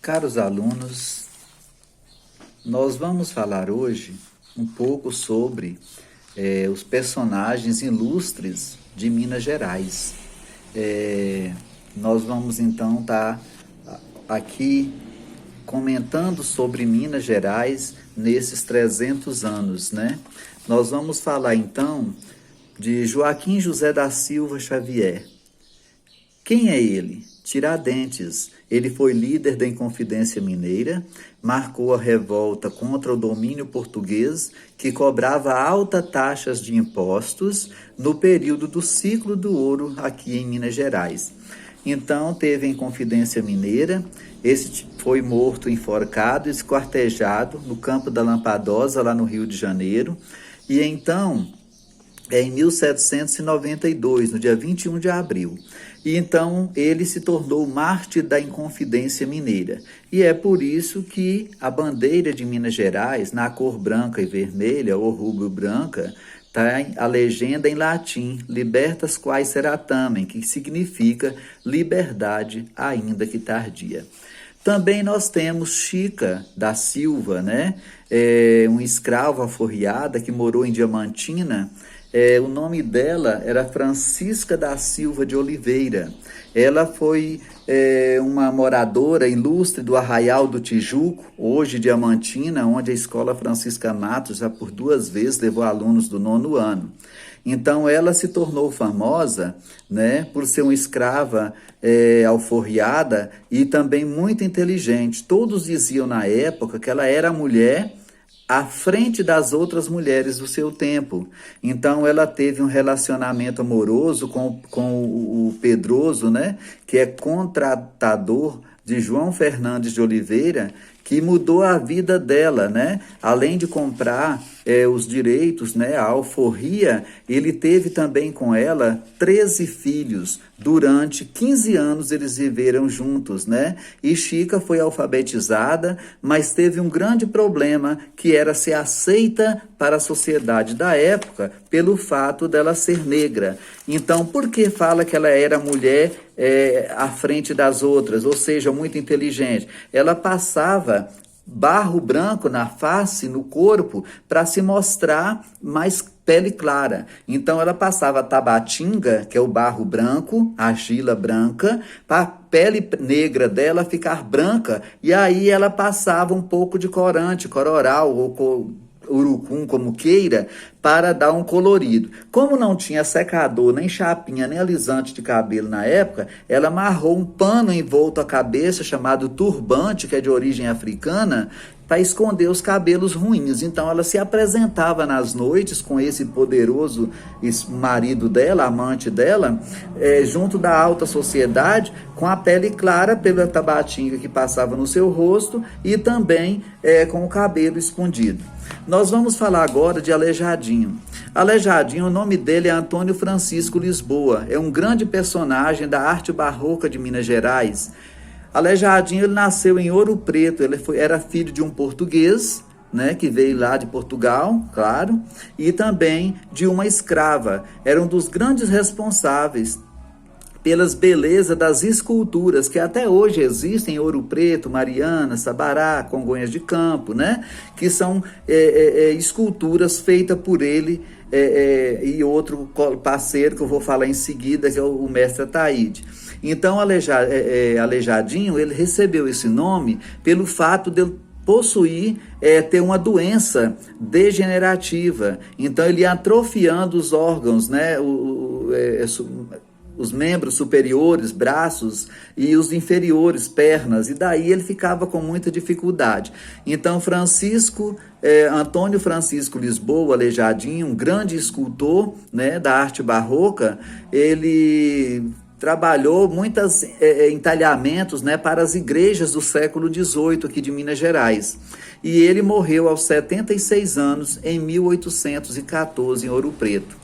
Caros alunos, nós vamos falar hoje um pouco sobre os personagens ilustres de Minas Gerais. Nós vamos então estar aqui comentando sobre Minas Gerais nesses 300 anos, né? Nós vamos falar então de Joaquim José da Silva Xavier. Quem é ele? Tiradentes. Ele foi líder da Inconfidência Mineira, marcou a revolta contra o domínio português, que cobrava altas taxas de impostos no período do ciclo do ouro aqui em Minas Gerais. Então, teve a Inconfidência Mineira, esse foi morto, enforcado, esquartejado no Campo da Lampadosa, lá no Rio de Janeiro. E então, em 1792, no dia 21 de abril. E então ele se tornou mártir da Inconfidência Mineira. E é por isso que a bandeira de Minas Gerais, na cor branca e vermelha, ou rubro-branca, está a legenda em latim, libertas quae seratamen, que significa liberdade ainda que tardia. Também nós temos Chica da Silva, né? Uma escrava aforreada que morou em Diamantina. O nome dela era Francisca da Silva de Oliveira. Ela foi uma moradora ilustre do Arraial do Tijuco, hoje Diamantina, onde a Escola Francisca Matos já por 2 vezes levou alunos do 9º ano. Então ela se tornou famosa, né, por ser uma escrava alforriada e também muito inteligente. Todos diziam na época que ela era a mulher à frente das outras mulheres do seu tempo. Então ela teve um relacionamento amoroso com o Pedroso, né, que é contratador de João Fernandes de Oliveira, que mudou a vida dela, né? Além de comprar os direitos, né, a alforria, ele teve também com ela 13 filhos. Durante 15 anos eles viveram juntos, né? E Chica foi alfabetizada, mas teve um grande problema, que era ser aceita para a sociedade da época pelo fato dela ser negra. Então, por que fala que ela era mulher à frente das outras, ou seja, muito inteligente? Ela passava barro branco na face, no corpo, para se mostrar mais pele clara. Então ela passava tabatinga, que é o barro branco, argila branca, para a pele negra dela ficar branca, e aí ela passava um pouco de corante, cororal ou urucum, como queira, para dar um colorido. Como não tinha secador, nem chapinha, nem alisante de cabelo na época, ela amarrou um pano envolto à cabeça, chamado turbante, que é de origem africana, para esconder os cabelos ruins. Então ela se apresentava nas noites com esse poderoso marido dela, amante dela, junto da alta sociedade, com a pele clara pela tabatinga que passava no seu rosto e também com o cabelo escondido. Nós vamos falar agora de Aleijadinho. Aleijadinho, o nome dele é Antônio Francisco Lisboa, é um grande personagem da arte barroca de Minas Gerais. Aleijadinho, ele nasceu em Ouro Preto, era filho de um português, né, que veio lá de Portugal, claro, e também de uma escrava. Era um dos grandes responsáveis pelas belezas das esculturas que até hoje existem em Ouro Preto, Mariana, Sabará, Congonhas de Campo, né? Que são esculturas feitas por ele e outro parceiro que eu vou falar em seguida, que é o mestre Ataíde. Então, Aleijadinho, ele recebeu esse nome pelo fato de ele possuir, ter uma doença degenerativa. Então, ele ia atrofiando os órgãos, né? Os membros superiores, braços, e os inferiores, pernas, e daí ele ficava com muita dificuldade. Então, Antônio Francisco Lisboa, Aleijadinho, um grande escultor, né, da arte barroca, ele trabalhou muitos entalhamentos, né, para as igrejas do século XVIII aqui de Minas Gerais. E ele morreu aos 76 anos, em 1814, em Ouro Preto.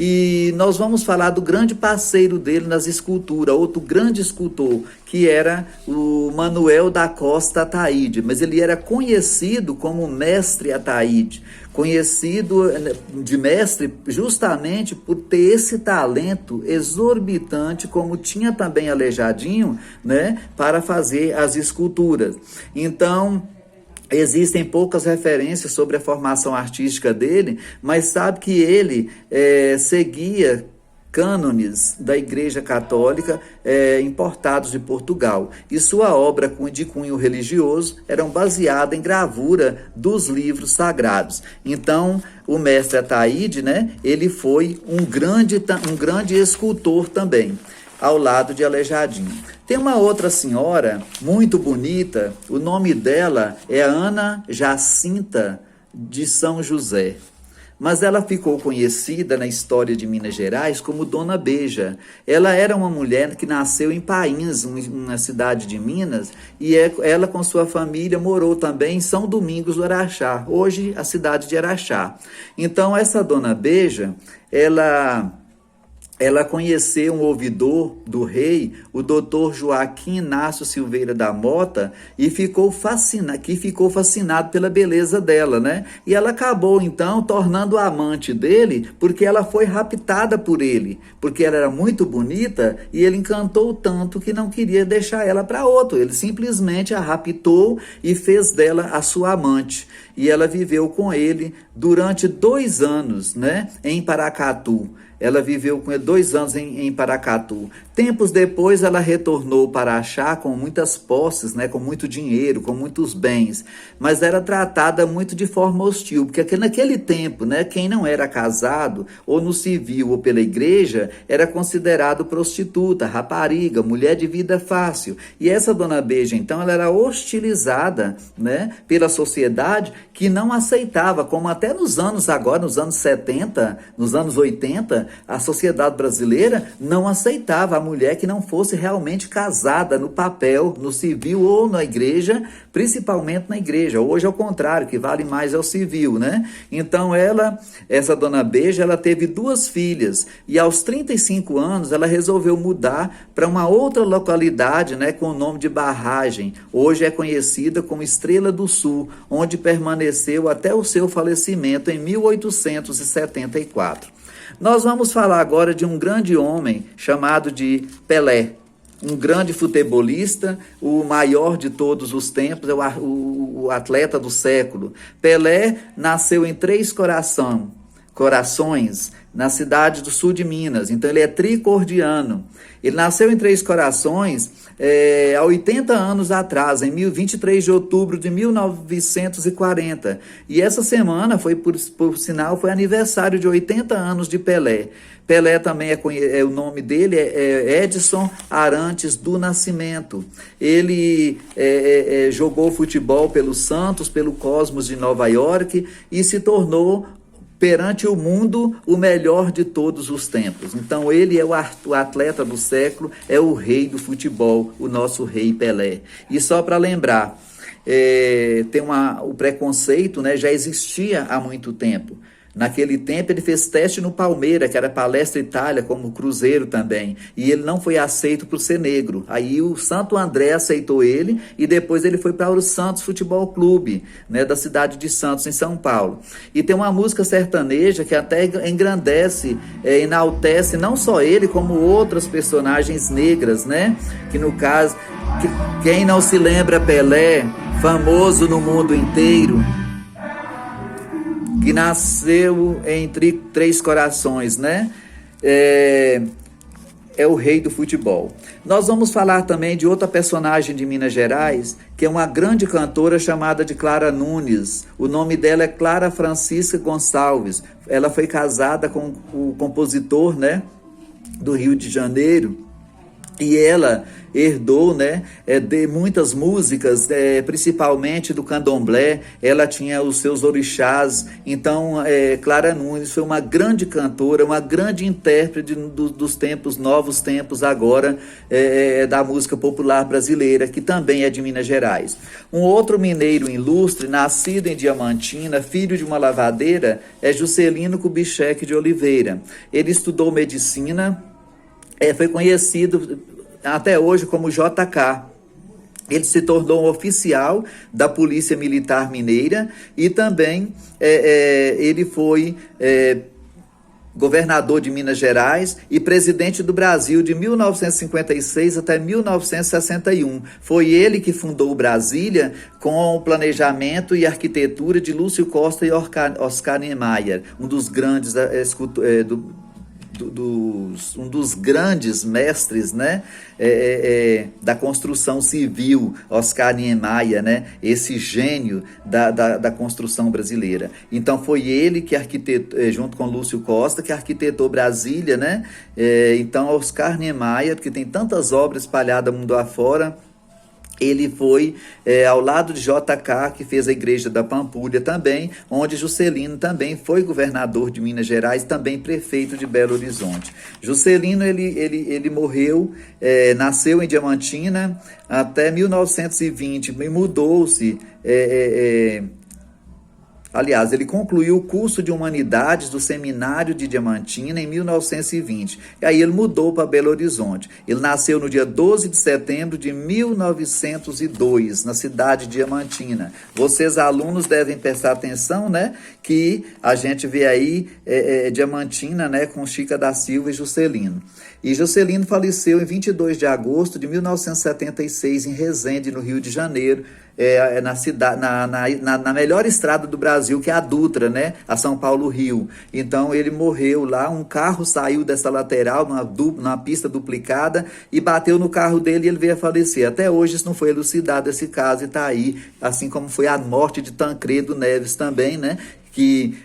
E nós vamos falar do grande parceiro dele nas esculturas, outro grande escultor, que era o Manuel da Costa Ataíde, mas ele era conhecido como Mestre Ataíde, conhecido de mestre justamente por ter esse talento exorbitante, como tinha também Aleijadinho, né, para fazer as esculturas. Então, existem poucas referências sobre a formação artística dele, mas sabe que ele seguia cânones da Igreja Católica importados de Portugal. E sua obra de cunho religioso eram baseada em gravura dos livros sagrados. Então, o mestre Ataíde, né, ele foi um grande escultor também, ao lado de Aleijadinho. Tem uma outra senhora muito bonita, o nome dela é Ana Jacinta de São José. Mas ela ficou conhecida na história de Minas Gerais como Dona Beija. Ela era uma mulher que nasceu em Pains, uma cidade de Minas, e ela com sua família morou também em São Domingos do Araxá, hoje a cidade de Araxá. Então essa Dona Beija, ela conheceu um ouvidor do rei, o doutor Joaquim Inácio Silveira da Mota, e ficou fascinado pela beleza dela, né? E ela acabou, então, tornando amante dele, porque ela foi raptada por ele, porque ela era muito bonita, e ele encantou tanto que não queria deixar ela para outro. Ele simplesmente a raptou e fez dela a sua amante. E ela viveu com ele durante 2 anos, né, em Paracatu. Ela viveu com ele 2 anos em Paracatu. Tempos depois, ela retornou para Araxá com muitas posses, né, com muito dinheiro, com muitos bens. Mas era tratada muito de forma hostil, porque naquele tempo, né, quem não era casado, ou no civil ou pela igreja, era considerado prostituta, rapariga, mulher de vida fácil. E essa Dona Beija, então, ela era hostilizada, né, pela sociedade, que não aceitava, como até nos anos 70, nos anos 80, a sociedade brasileira não aceitava a mulher que não fosse realmente casada no papel, no civil ou na igreja, principalmente na igreja. Hoje é o contrário, que vale mais é o civil, né? Então essa Dona Beija, ela teve 2 filhas e aos 35 anos ela resolveu mudar para uma outra localidade, né, com o nome de Barragem. Hoje é conhecida como Estrela do Sul, onde permaneceu até o seu falecimento em 1874. Nós vamos falar agora de um grande homem chamado de Pelé, um grande futebolista, o maior de todos os tempos, é o atleta do século. Pelé nasceu em Três Corações, na cidade do sul de Minas, então ele é tricordiano. Ele nasceu em Três Corações há 80 anos atrás, em 23 de outubro de 1940. E essa semana, por sinal, foi aniversário de 80 anos de Pelé. Pelé também o nome dele é Edson Arantes do Nascimento. Ele jogou futebol pelo Santos, pelo Cosmos de Nova York e se tornou perante o mundo o melhor de todos os tempos. Então ele é o atleta do século, é o rei do futebol, o nosso rei Pelé. E só para lembrar, o preconceito, né, já existia há muito tempo. Naquele tempo ele fez teste no Palmeiras, que era Palestra Itália, como Cruzeiro também, e ele não foi aceito por ser negro. Aí o Santo André aceitou ele e depois ele foi para o Santos Futebol Clube, né, da cidade de Santos, em São Paulo. E tem uma música sertaneja que até engrandece, enaltece não só ele, como outras personagens negras, né? Que no caso, quem não se lembra Pelé, famoso no mundo inteiro, que nasceu entre Três Corações, né? É o rei do futebol. Nós vamos falar também de outra personagem de Minas Gerais, que é uma grande cantora chamada de Clara Nunes. O nome dela é Clara Francisca Gonçalves. Ela foi casada com o compositor, né, do Rio de Janeiro, E ela herdou, né, de muitas músicas, principalmente do candomblé. Ela tinha os seus orixás. Então, Clara Nunes foi uma grande cantora, uma grande intérprete dos tempos, novos tempos agora, da música popular brasileira, que também é de Minas Gerais. Um outro mineiro ilustre, nascido em Diamantina, filho de uma lavadeira, é Juscelino Kubitschek de Oliveira. Ele estudou medicina, foi conhecido até hoje como JK. Ele se tornou um oficial da Polícia Militar Mineira e também ele foi governador de Minas Gerais e presidente do Brasil de 1956 até 1961. Foi ele que fundou Brasília com o planejamento e arquitetura de Lúcio Costa e Oscar Niemeyer, um dos grandes um dos grandes mestres, né, da construção civil, Oscar Niemeyer, né, esse gênio da construção brasileira. Então foi ele que arquitetou, junto com Lúcio Costa, que arquitetou Brasília, né? Então Oscar Niemeyer, que tem tantas obras espalhadas mundo afora, ele foi ao lado de JK, que fez a igreja da Pampulha também, onde Juscelino também foi governador de Minas Gerais, também prefeito de Belo Horizonte. Juscelino, ele morreu, nasceu em Diamantina até 1920 e mudou-se. Aliás, ele concluiu o curso de Humanidades do Seminário de Diamantina em 1920. E aí ele mudou para Belo Horizonte. Ele nasceu no dia 12 de setembro de 1902, na cidade de Diamantina. Vocês, alunos, devem prestar atenção, né? Que a gente vê aí Diamantina, né? Com Chica da Silva e Juscelino. E Juscelino faleceu em 22 de agosto de 1976, em Resende, no Rio de Janeiro, na melhor estrada do Brasil, que é a Dutra, né? A São Paulo-Rio. Então ele morreu lá, um carro saiu dessa lateral, numa pista duplicada, e bateu no carro dele e ele veio a falecer. Até hoje isso não foi elucidado, esse caso, e está aí, assim como foi a morte de Tancredo Neves também, né? Que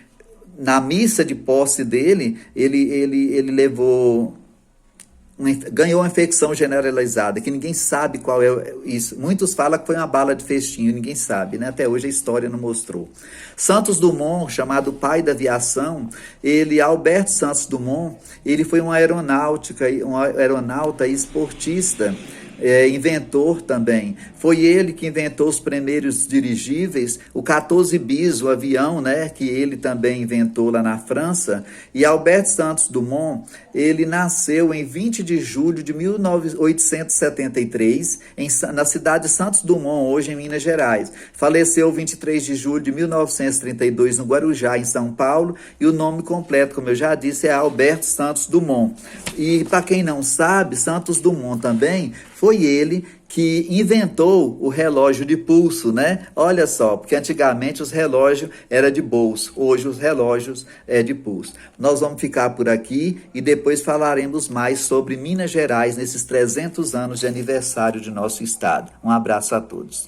na missa de posse dele, ele ganhou uma infecção generalizada, que ninguém sabe qual é isso. Muitos falam que foi uma bala de festinho, ninguém sabe, né? Até hoje a história não mostrou. Santos Dumont, chamado pai da aviação, Alberto Santos Dumont, ele foi um aeronauta e esportista, inventor também. Foi ele que inventou os primeiros dirigíveis, o 14 bis, o avião, né, que ele também inventou lá na França. E Alberto Santos Dumont, ele nasceu em 20 de julho de 1873, na cidade de Santos Dumont, hoje em Minas Gerais. Faleceu 23 de julho de 1932 no Guarujá, em São Paulo, e o nome completo, como eu já disse, é Alberto Santos Dumont. E para quem não sabe, Santos Dumont também foi ele que inventou o relógio de pulso, né? Olha só, porque antigamente os relógios eram de bolso, hoje os relógios é de pulso. Nós vamos ficar por aqui e depois falaremos mais sobre Minas Gerais nesses 300 anos de aniversário de nosso estado. Um abraço a todos.